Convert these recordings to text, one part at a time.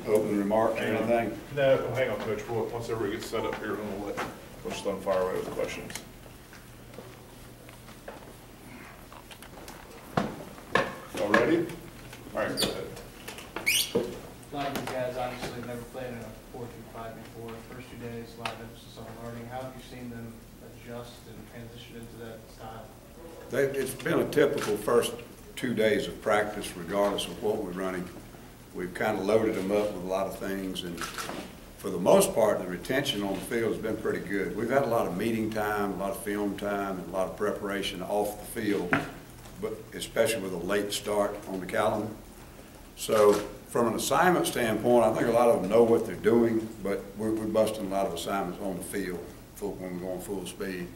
Opening remarks or anything? No, hang on, Coach. Once everybody gets set up here, then we'll let Coach Stone fire away with questions. All ready? All right, go ahead. A lot of you guys obviously have never played in a 4-2-5 before. First 2 days, a lot of emphasis on learning. How have you seen them adjust and transition into that style? It's been a typical first 2 days of practice, regardless of what we're running. We've kind of loaded them up with a lot of things, and for the most part, the retention on the field has been pretty good. We've had a lot of meeting time, a lot of film time, and a lot of preparation off the field, but especially with a late start on the calendar. So from an assignment standpoint, I think a lot of them know what they're doing, but we're busting a lot of assignments on the field when we're going full speed.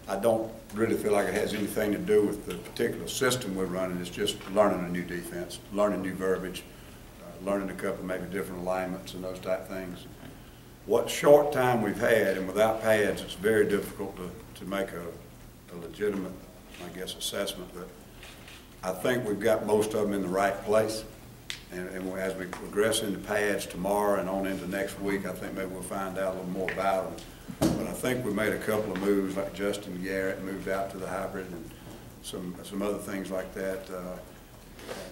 I don't really feel like it has anything to do with the particular system we're running. It's just learning a new defense, learning new verbiage, learning a couple maybe different alignments and those type things. What short time we've had, and without pads, it's very difficult to make a legitimate, I guess, assessment. But I think we've got most of them in the right place. And as we progress into pads tomorrow and on into next week, I think maybe we'll find out a little more about them. But I think we made a couple of moves, like Justin Garrett moved out to the hybrid, and some other things like that.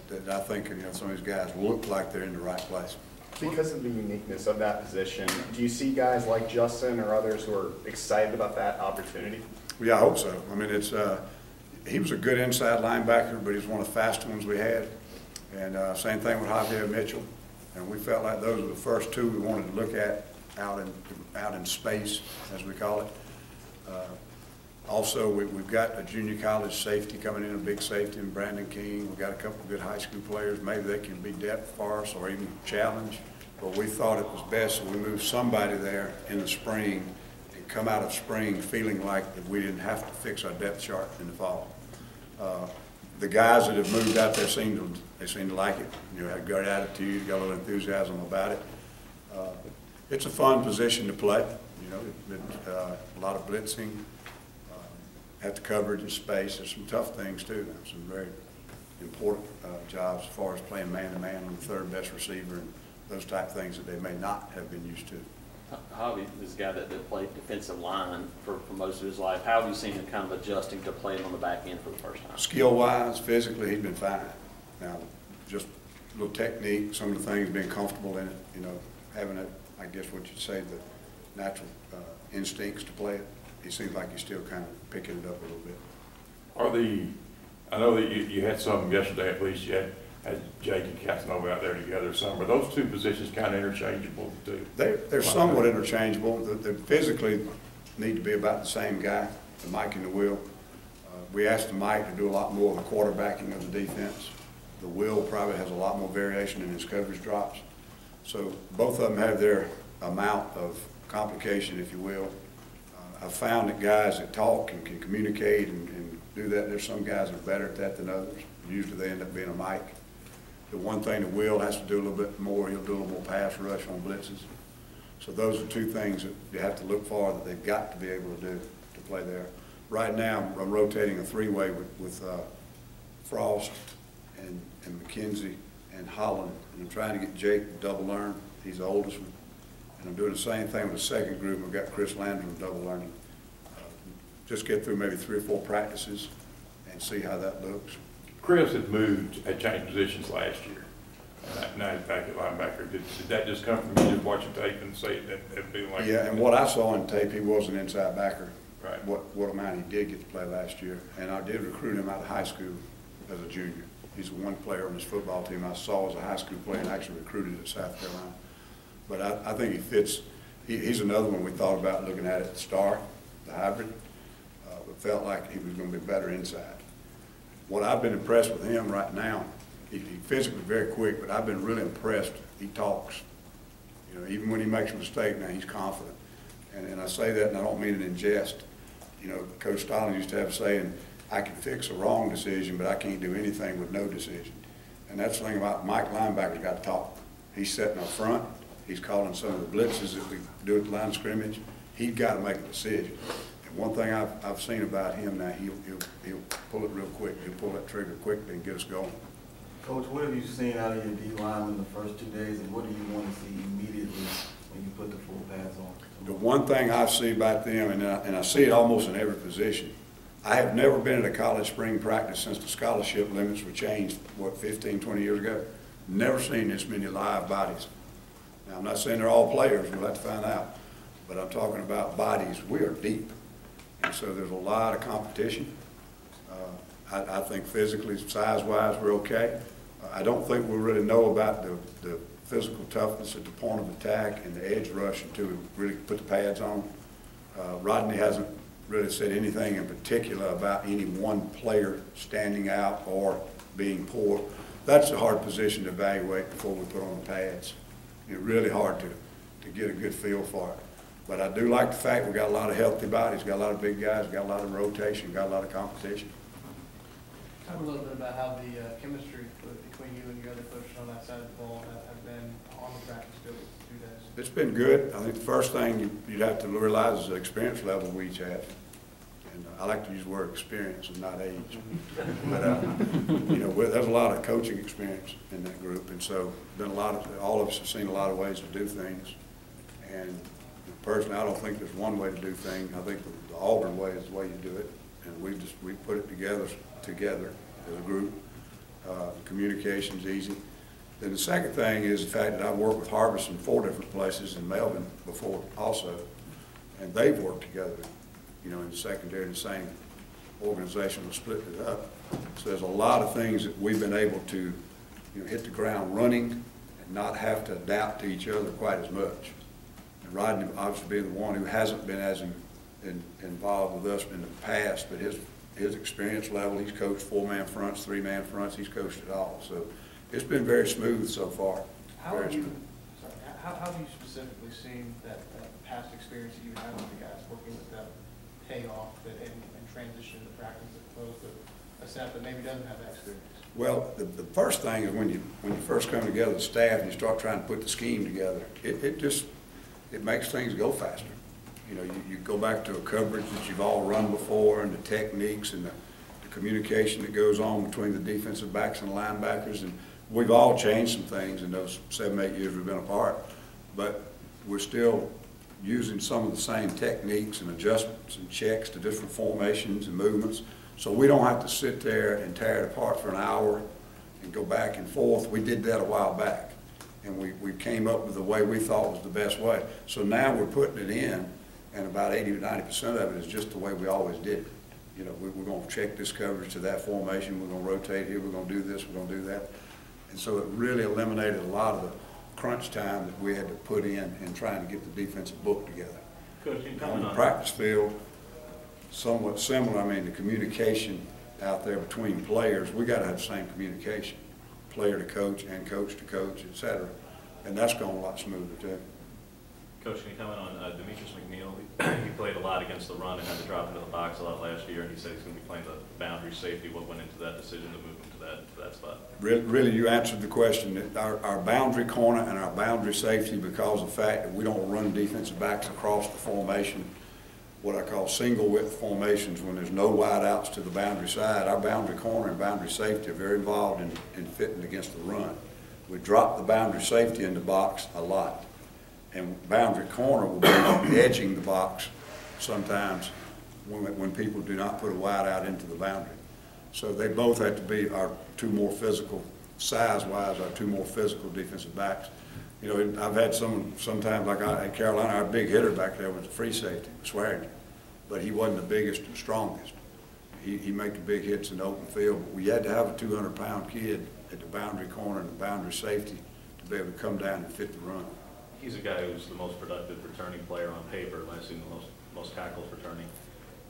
That I think, you know, some of these guys look like they're in the right place. Because of the uniqueness of that position, do you see guys like Justin or others who are excited about that opportunity? Yeah, I hope so. I mean, he was a good inside linebacker, but he's one of the fastest ones we had. And same thing with Javier Mitchell. And we felt like those were the first two we wanted to look at out in space, as we call it. Also, we've got a junior college safety coming in, a big safety in Brandon King. We've got a couple of good high school players. Maybe they can be depth for us or even challenge. But we thought it was best that we move somebody there in the spring and come out of spring feeling like that we didn't have to fix our depth chart in the fall. The guys that have moved out there seem to like it. You know, had a good attitude, got a little enthusiasm about it. It's a fun position to play. You know, a lot of blitzing, at the coverage and space. There's some tough things too. Some very important jobs as far as playing man-to-man on the third best receiver and those type of things that they may not have been used to. Javi is a guy that played defensive line for most of his life. How have you seen him kind of adjusting to playing on the back end for the first time? Skill-wise, physically, he's been fine. Now, just a little technique, some of the things, being comfortable in it, you know, having it, I guess what you'd say, the natural instincts to play it. He seems like he's still kind of picking it up a little bit. I know that you had some yesterday, at least you had Jake and Casanova out there together some. Are those two positions kind of interchangeable too? They're somewhat interchangeable. They physically need to be about the same guy, the Mike and the Will. We asked the Mike to do a lot more of the quarterbacking of the defense. The Will probably has a lot more variation in his coverage drops. So both of them have their amount of complication, if you will. I've found that guys that talk and can communicate and do that, there's some guys that are better at that than others. Usually they end up being a Mike. The one thing that Will has to do a little bit more, he'll do a little more pass rush on blitzes. So those are two things that you have to look for that they've got to be able to do to play there. Right now, I'm rotating a three-way with Frost and McKenzie and Holland, and I'm trying to get Jake to double learn. He's the oldest one. And I'm doing the same thing with the second group. We've got Chris Landrum double learning. Just get through maybe 3 or 4 practices and see how that looks. Chris had changed positions last year. Now he's back at linebacker. Did that just come from you just watching tape and say that feeling like? Yeah, and what I saw in tape, he was an inside backer. Right. What amount he did get to play last year, and I did recruit him out of high school as a junior. He's the one player on this football team I saw as a high school player and actually recruited at South Carolina. But I think he fits. He's another one we thought about looking at the star, the hybrid, but felt like he was going to be better inside. What I've been impressed with him right now, he's physically very quick, but I've been really impressed. He talks. You know, even when he makes a mistake now, he's confident. And I say that, and I don't mean it in jest. You know, Coach Stallings used to have a saying, I can fix a wrong decision, but I can't do anything with no decision. And that's the thing about Mike linebackers got to talk. He's sitting up front. He's calling some of the blitzes that we do at the line of scrimmage. He's got to make a decision. And one thing I've seen about him now, he'll pull it real quick. He'll pull that trigger quickly and get us going. Coach, what have you seen out of your D line in the first 2 days, and what do you want to see immediately when you put the full pads on? The one thing I see about them, and I see it almost in every position, I have never been at a college spring practice since the scholarship limits were changed, what, 15, 20 years ago. Never seen this many live bodies. Now, I'm not saying they're all players, we'll have to find out, but I'm talking about bodies. We are deep, and so there's a lot of competition. I think physically, size-wise, we're okay. I don't think we really know about the physical toughness at the point of attack and the edge rush until we really put the pads on. Rodney hasn't really said anything in particular about any one player standing out or being poor. That's a hard position to evaluate before we put on the pads. It's really hard to get a good feel for it. But I do like the fact we got a lot of healthy bodies, got a lot of big guys, got a lot of rotation, got a lot of competition. Talk a little bit about how the chemistry between you and your other coaches on that side of the ball have been on the practice field these 2 days. It's been good. I think the first thing you'd have to realize is the experience level we each have. And I like to use the word experience and not age. But, you know, there's a lot of coaching experience in that group. And so been all of us have seen a lot of ways to do things. And personally, I don't think there's one way to do things. I think the Auburn way is the way you do it. And we put it together as a group. Communication's easy. Then the second thing is the fact that I've worked with Harbison 4 different places in Melbourne before also, and they've worked together, you know, in the secondary in the same organization, we split it up. So there's a lot of things that we've been able to, you know, hit the ground running and not have to adapt to each other quite as much. And Rodney obviously being the one who hasn't been as involved with us in the past, but his experience level, he's coached 4-man fronts, 3-man fronts, he's coached it all. So it's been very smooth so far. How have you specifically seen that past experience that you had with the guys working with them pay off and transition to practice as opposed to a staff that maybe doesn't have that experience? Well, the first thing is when you first come together as a staff and you start trying to put the scheme together, it makes things go faster. You know, you go back to a coverage that you've all run before, and the techniques and the communication that goes on between the defensive backs and linebackers, and we've all changed some things in those 7, 8 years we've been apart, but we're still using some of the same techniques and adjustments and checks to different formations and movements, so we don't have to sit there and tear it apart for an hour and go back and forth. We did that a while back, and we came up with the way we thought was the best way. So now we're putting it in, and about 80 to 90% of it is just the way we always did it. You know, we're going to check this coverage to that formation, we're going to rotate here, we're going to do this, we're going to do that. And so it really eliminated a lot of the crunch time that we had to put in trying to get the defensive book together. Coach, on the practice field, somewhat similar. I mean, the communication out there between players, we got to have the same communication, player to coach and coach to coach, et cetera. And that's going a lot smoother too. Coach, can you comment on Demetrius McNeil? He played a lot against the run and had to drop into the box a lot last year, and he said he's going to be playing the boundary safety. What went into that decision to move him to that spot? Really, you answered the question. Our boundary corner and our boundary safety, because of the fact that we don't run defensive backs across the formation, what I call single width formations, when there's no wide outs to the boundary side, our boundary corner and boundary safety are very involved in fitting against the run. We drop the boundary safety in the box a lot. And boundary corner will be edging the box sometimes when people do not put a wide out into the boundary. So they both have to be our two more physical, size-wise, our two more physical defensive backs. You know, I've had sometimes like at Carolina, our big hitter back there was the free safety, Swearingen, but he wasn't the biggest and strongest. He made the big hits in the open field, but we had to have a 200-pound kid at the boundary corner and the boundary safety to be able to come down and fit the run. He's a guy who's the most productive returning player on paper. Last season, the most tackles returning.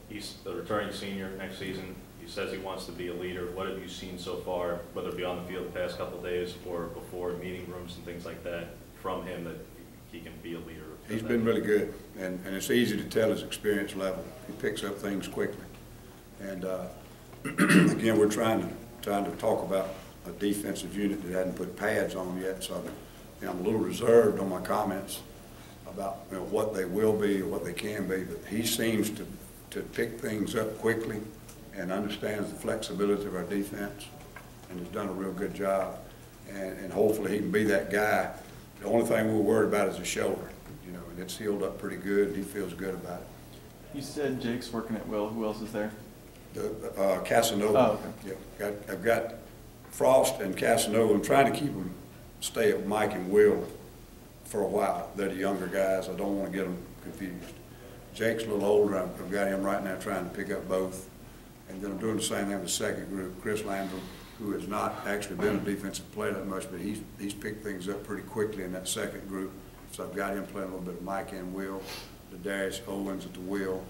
He's the returning senior next season. He says he wants to be a leader. What have you seen so far, whether it be on the field the past couple of days or before meeting rooms and things like that, from him that he can be a leader? He's been really good, and it's easy to tell his experience level. He picks up things quickly. And again, we're trying to talk about a defensive unit that hadn't put pads on yet, so I'm a little reserved on my comments about what they will be or what they can be, but he seems to pick things up quickly and understands the flexibility of our defense. and has done a real good job. And hopefully he can be that guy. The only thing we're worried about is the shoulder, you know, and it's healed up pretty good, and he feels good about it. You said Jake's working at will. Who else is there? Casanova. Oh, okay. Yep. I've got Frost and Casanova. I'm trying to keep them, stay at Mike and Will for a while. They're the younger guys. I don't want to get them confused. Jake's a little older. I've got him right now trying to pick up both. And then I'm doing the same thing with the second group. Chris Landrum, who has not actually been a defensive player that much, but he's picked things up pretty quickly in that second group. So I've got him playing a little bit of Mike and Will, the Darius Owens at the Will,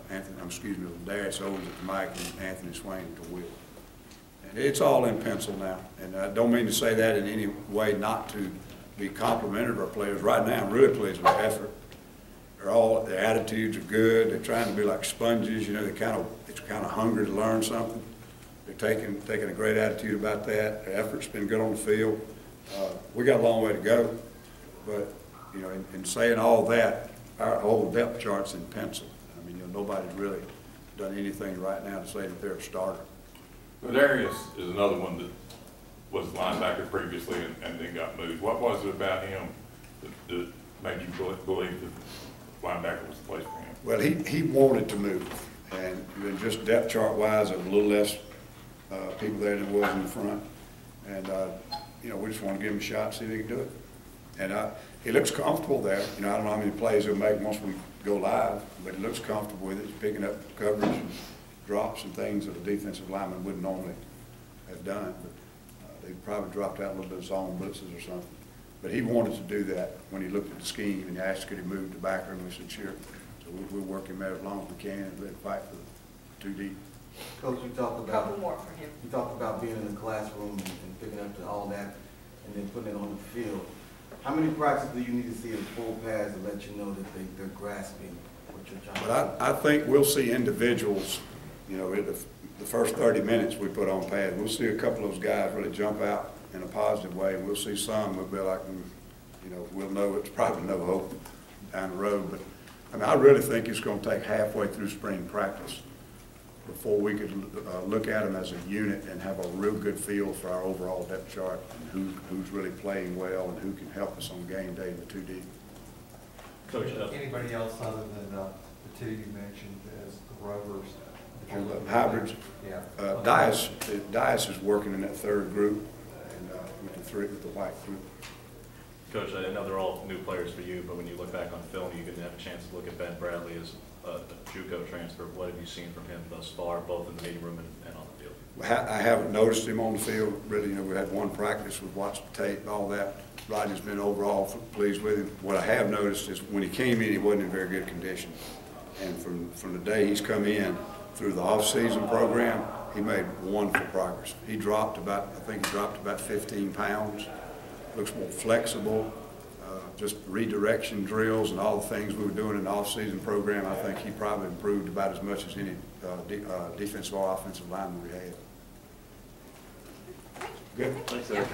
and Darius Owens at the Mike and Anthony Swain at the Will. And it's all in pencil now. And I don't mean to say that in any way not to be complimentary of our players. Right now, I'm really pleased with their effort. Their attitudes are good. They're trying to be like sponges. You know, it's kind of hungry to learn something. They're taking a great attitude about that. Their effort's been good on the field. We got a long way to go, but you know, in saying all that, our whole depth chart's in pencil. I mean, you know, nobody's really done anything right now to say that they're a starter. But Darius is another one that was linebacker previously and then got moved. What was it about him that made you believe that linebacker was the place for him? Well, he wanted to move, and just depth chart wise, there was a little less people there than was in the front, and you know, we just want to give him a shot, see if he can do it. And he looks comfortable there. You know, I don't know how many plays he'll make once we go live, but he looks comfortable with it. He's picking up coverage and drops and things that a defensive lineman wouldn't normally have done, but they probably dropped out a little bit of zone blitzes or something. But he wanted to do that when he looked at the scheme and asked could he move to backer, and we said sure. So we'll work him there as long as we can and let him fight for the 2D. Coach, you talked Couple about, more for him. you talked about being in the classroom and picking up to all that and then putting it on the field. How many practices do you need to see in full pads to let you know that they're grasping what you're trying to do? But I think we'll see individuals, you know, in the first 30 minutes we put on pads. We'll see a couple of those guys really jump out in a positive way, and we'll see some we'll be like, you know, we'll know it's probably no hope down the road. But I mean, I really think it's going to take halfway through spring practice before we could look at them as a unit and have a real good feel for our overall depth chart and who's really playing well and who can help us on game day in the 2D. Coach, Anybody else other than the two you mentioned as the Rovers? On the hybrids, Yeah. Dias is working in that third group and with the white group. Coach, I know they're all new players for you, but when you look back on film, you can have a chance to look at Ben Bradley as a JUCO transfer. What have you seen from him thus far, both in the meeting room and on the field? I haven't noticed him on the field, really. You know, we had one practice, we've watched the tape and all that. Rodney's been overall pleased with him. What I have noticed is when he came in, he wasn't in very good condition. And from the day he's come in through the off-season program, he made wonderful progress. He dropped about, I think he dropped about 15 pounds. Looks more flexible. Just redirection drills and all the things we were doing in the off-season program, I think he probably improved about as much as any defensive or offensive lineman we had. Good. Thanks, Eric.